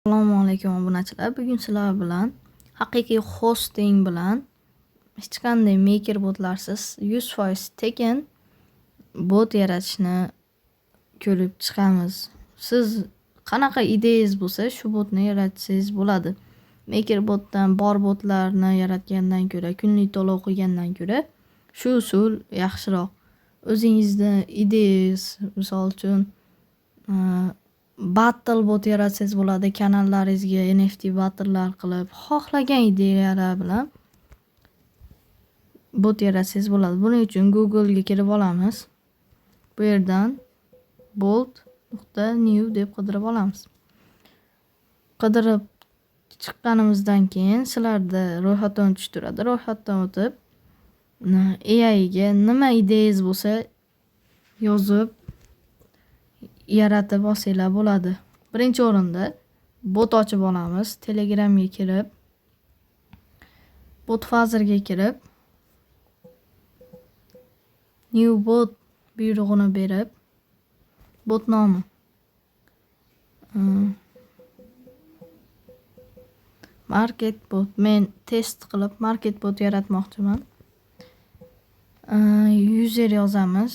Assalomu alaykum obunachilar. Bugun sizlar bilan haqiqiy hosting bilan hech qanday maker botlarsiz 100% tekin bot yaratishni ko'rib chiqamiz. Siz qanaqa ideyangiz bo'lsa, shu botni yaratsangiz bo'ladi. Maker botdan bor botlarni yaratgandan ko'ra, kunlik to'lov qilgandan ko'ra shu usul yaxshiroq. O'zingizning ideyangiz, misol uchun battle bot yaratsangiz bo'ladi. Kanallaringizga NFT battle'lar qilib, xohlagan ideyalar bilan bot yaratsangiz bo'ladi. Buning uchun Google ga kirib olamiz. Bu yerdan bolt.new deb qidirib olamiz. Qidirib chiqqanimizdan keyin sizlarda ro'yxatdan o'tish turadi. Ro'yxatdan o'tib AI ga nima ideyangiz bo'lsa yozib yaratib olsanglar bo'ladi. Birinchi o'rinda bot ochib olamiz. Telegramga kirib, bot fazerga kirib, new bot buyrug'ini berib, bot nomi market bot. Men test qilib market bot yaratmoqchiman. User yozamiz.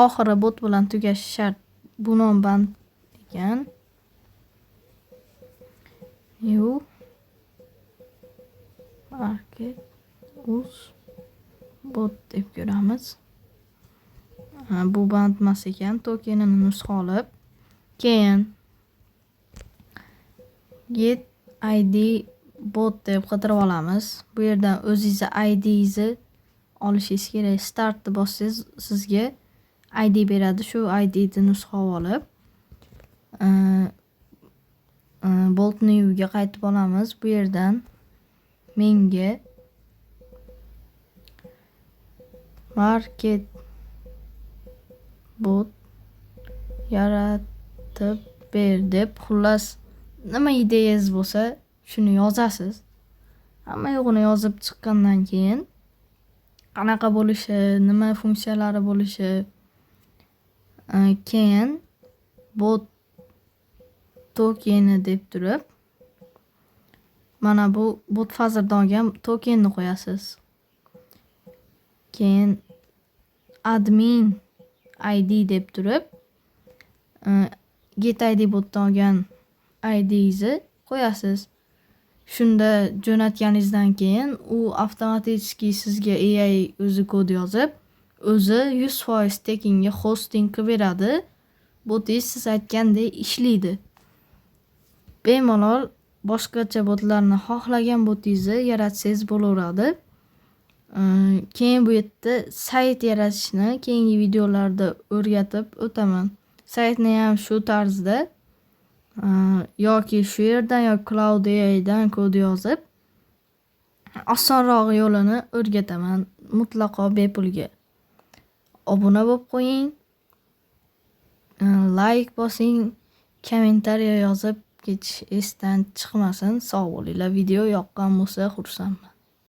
Oxiri bot bilan tugashi shart. Bu nom band ekan. New market us bot deb ko'ramiz. Bu band emas ekan. Tokenini nusxa olib, keyin get id bot deb qidirib olamiz. Bu yerdan o'zingizni ID'ingizni olishingiz kerak. Startni bossangiz sizga ID beradi. Shu IDni nusxa olib bolt new ga qaytib olamiz. Bu yerdan menga market bot yaratib ber deb, xullas nima ideyangiz bo'lsa shuni yozasiz. Hamma yo'g'ini yozib chiqqandan keyin qanaqa bo'lishi, nima funksiyalari bo'lishi, keyin bot tokeni deb turib, mana bu bot fazerdan olgan tokenni qo'yasiz. Keyin admin id deb turib, get id botdan olgan ID'ingizni qo'yasiz. Shunda jo'natganingizdan keyin u avtomatik sizga AI o'zi kod yozib, o'zi 100% tekinga hosting qilib beradi. Botingiz siz aytgandek ishlaydi. Bemalol boshqacha botlarni xohlagan botingizni yaratsangiz bo'laveradi. Keyin bu yerda sayt yaratishni keyingi videolarda o'rgatib o'taman. Saytni ham shu tarzda yoki shu yerdan yoki Cloud AIdan kod yozib osonroq yo'lini o'rgataman. Mutlaqo bepulga. Obuna bo'lib qo'ying, like bosing, kommentariya yozib ketish esdan chiqmasin. Sog' bo'linglar. Video yoqqan bo'lsa xursandman.